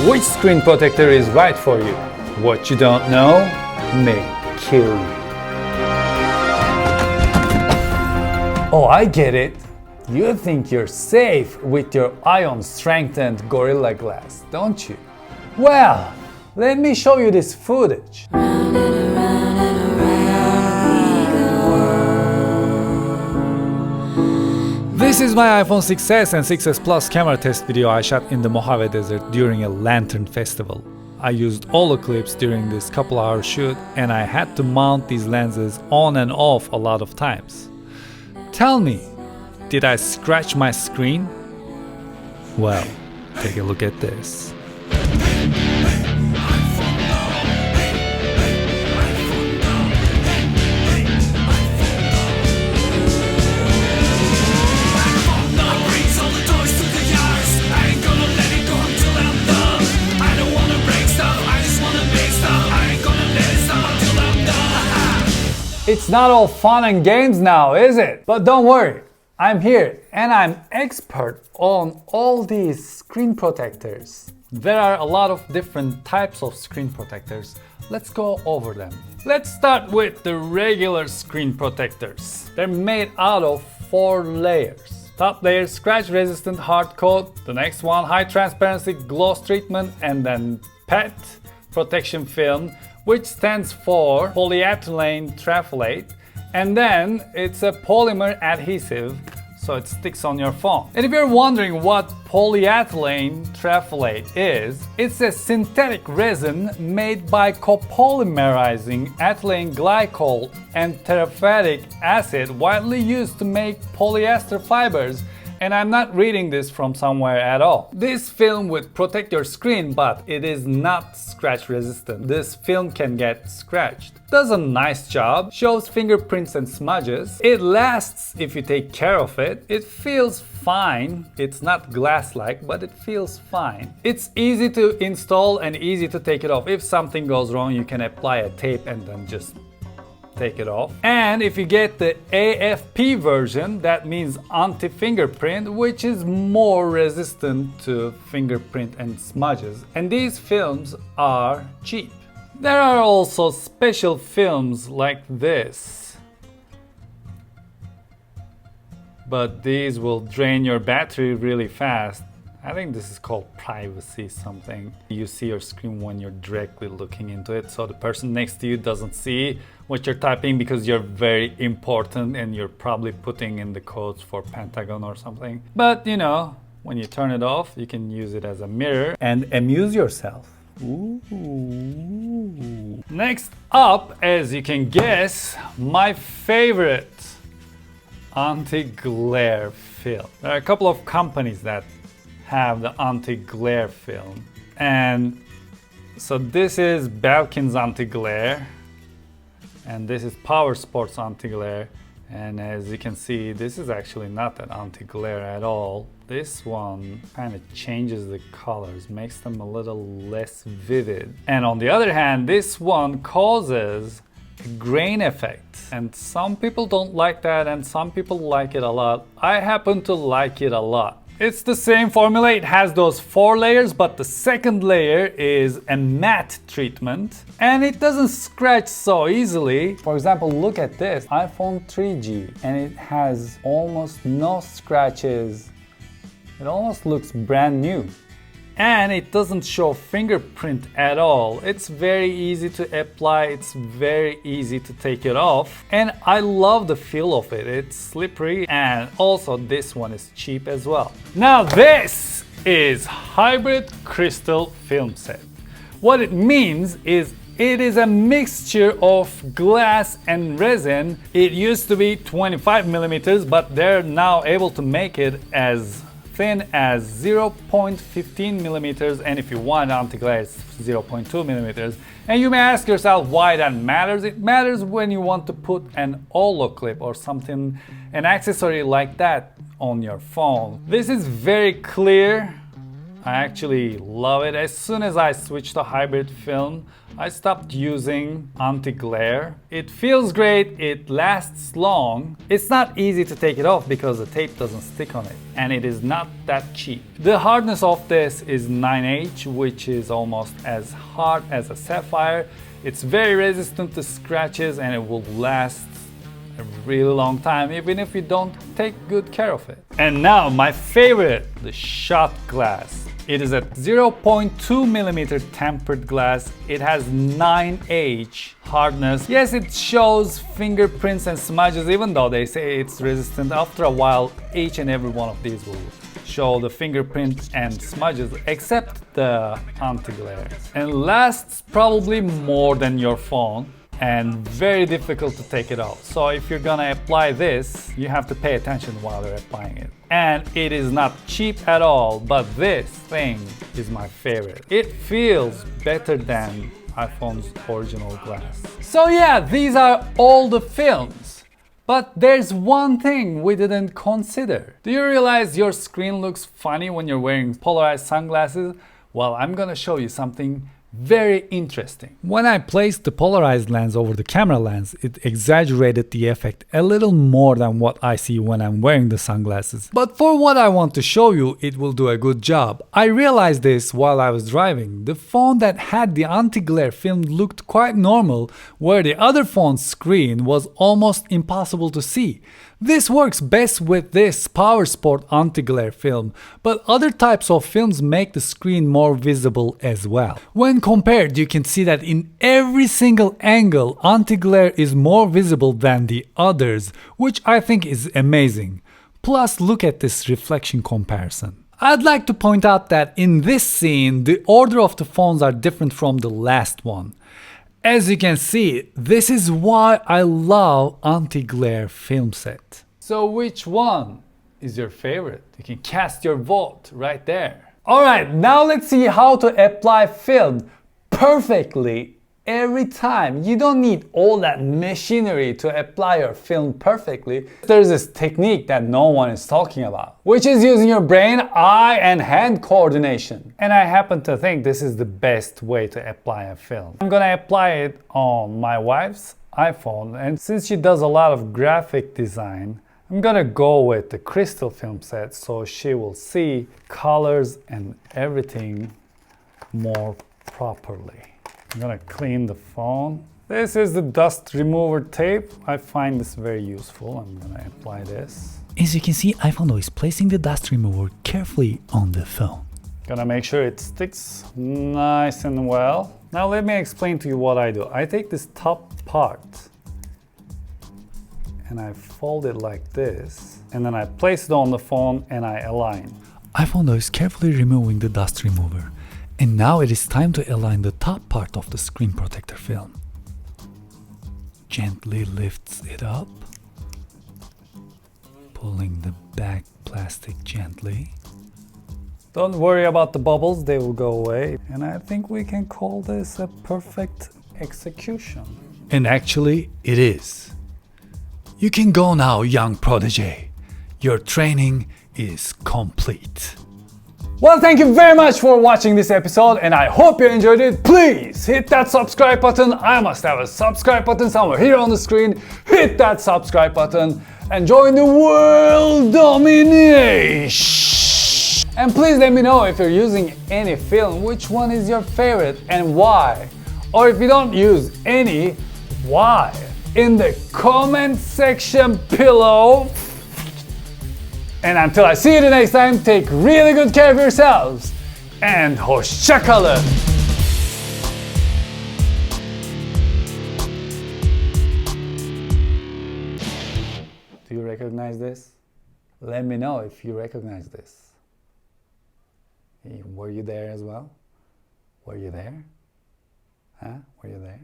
which screen protector is right for you. What you don't know may kill you. Oh, I get it. You think you're safe with your ion strengthened Gorilla Glass, don't you? Well, let me show you this footage. This is my iPhone 6s and 6s Plus camera test video I shot in the Mojave Desert during a lantern festival. I used all the clips during this couple-hour shoot and I had to mount these lenses on and off a lot of times. Tell me, did I scratch my screen? Well, take a look at this. It's not all fun and games now, is it? But don't worry, I'm here and I'm expert on all these screen protectors. There are a lot of different types of screen protectors. Let's go over them. Let's start with the regular screen protectors. They're made out of 4 layers. Top layer, scratch resistant hard coat. The next one, high transparency gloss treatment, and then PET, protection film, which stands for polyethylene terephthalate, and then it's a polymer adhesive, so it sticks on your phone. And if you're wondering what polyethylene terephthalate is, it's a synthetic resin made by copolymerizing ethylene glycol and terephthalic acid, widely used to make polyester fibers. And I'm not reading this from somewhere at all. This film would protect your screen, but it is not scratch resistant. This film can get scratched. Does a nice job, shows fingerprints and smudges. It lasts if you take care of it. It feels fine. It's not glass-like, but it feels fine. It's easy to install and easy to take it off. If something goes wrong, you can apply a tape and then just take it off. And if you get the AFP version, that means anti-fingerprint, which is more resistant to fingerprint and smudges. And these films are cheap. There are also special films like this, but these will drain your battery really fast. I think this is called privacy something. You see your screen when you're directly looking into it, so the person next to you doesn't see what you're typing because you're very important and you're probably putting in the codes for Pentagon or something. But you know, when you turn it off, you can use it as a mirror and amuse yourself. Ooh. Next up, as you can guess, my favorite anti-glare film. There are a couple of companies that have the anti-glare film, and so this is Belkin's anti-glare and this is Power Sports anti-glare, and as you can see, this is actually not an anti-glare at all. This one kind of changes the colors, makes them a little less vivid, and on the other hand, this one causes a grain effect, and some people don't like that and some people like it a lot. I happen to like it a lot. It's the same formula, it has those 4 layers, but the second layer is a matte treatment and it doesn't scratch so easily. For example, look at this iPhone 3G and it has almost no scratches. It almost looks brand new. And it doesn't show fingerprint at all. It's very easy to apply, it's very easy to take it off. And I love the feel of it. It's slippery, and also this one is cheap as well. Now this is hybrid crystal film set. What it means is it is a mixture of glass and resin. It used to be 25 millimeters, but they're now able to make it as thin as 0.15 millimeters, and if you want anti-glare, it's 0.2 millimeters. And you may ask yourself why that matters. It matters when you want to put an Olo clip or something, an accessory like that on your phone. This is very clear I actually love it. As soon as I switched to hybrid film, I stopped using anti-glare. It feels great, it lasts long. It's not easy to take it off because the tape doesn't stick on it, and it is not that cheap. The hardness of this is 9H, which is almost as hard as a sapphire. It's very resistant to scratches and it will last a really long time even if you don't take good care of it. And now my favorite, the shot glass. It is a 0.2mm tempered glass. It has 9H hardness. Yes, it shows fingerprints and smudges, even though they say it's resistant. After a while, each and every one of these will show the fingerprint and smudges, except the anti-glare. And lasts probably more than your phone, and very difficult to take it off. So if you're gonna apply this, you have to pay attention while you're applying it. And it is not cheap at all, but this thing is my favorite. It feels better than iPhone's original glass. So yeah, these are all the films. But there's one thing we didn't consider. Do you realize your screen looks funny when you're wearing polarized sunglasses? Well, I'm gonna show you something very interesting. When I placed the polarized lens over the camera lens, it exaggerated the effect a little more than what I see when I'm wearing the sunglasses. But for what I want to show you, it will do a good job. I realized this while I was driving. The phone that had the anti-glare film looked quite normal, where the other phone's screen was almost impossible to see. This works best with this PowerSport anti-glare film, but other types of films make the screen more visible as well. When compared, you can see that in every single angle, anti-glare is more visible than the others, which I think is amazing. Plus, look at this reflection comparison. I'd like to point out that in this scene, the order of the phones are different from the last one. As you can see, this is why I love anti-glare film set. So which one is your favorite? You can cast your vote right there. Alright, now let's see how to apply film perfectly every time. You don't need all that machinery to apply your film perfectly. There's this technique that no one is talking about, which is using your brain, eye, and hand coordination. And I happen to think this is the best way to apply a film. I'm gonna apply it on my wife's iPhone, and since she does a lot of graphic design, I'm gonna go with the crystal film set so she will see colors and everything more properly. I'm gonna clean the phone. This is the dust remover tape. I find this very useful. I'm gonna apply this. As you can see, iPhonedo is placing the dust remover carefully on the phone. Gonna make sure it sticks nice and well. Now let me explain to you what I do. I take this top part and I fold it like this, and then I place it on the phone and I align. iPhonedo is carefully removing the dust remover. And now it is time to align the top part of the screen protector film. Gently lifts it up, pulling the back plastic gently. Don't worry about the bubbles, they will go away. And I think we can call this a perfect execution. And actually, it is. You can go now, young protege. Your training is complete. Well, thank you very much for watching this episode, and I hope you enjoyed it. Please hit that subscribe button. I must have a subscribe button somewhere here on the screen. Hit that subscribe button and join the world domination. And please let me know if you're using any film, which one is your favorite and why. Or if you don't use any, why? In the comment section below. And until I see you the next time, take really good care of yourselves. And hoşça kalın. Do you recognize this? Let me know if you recognize this. Were you there as well? Were you there? Huh? Were you there?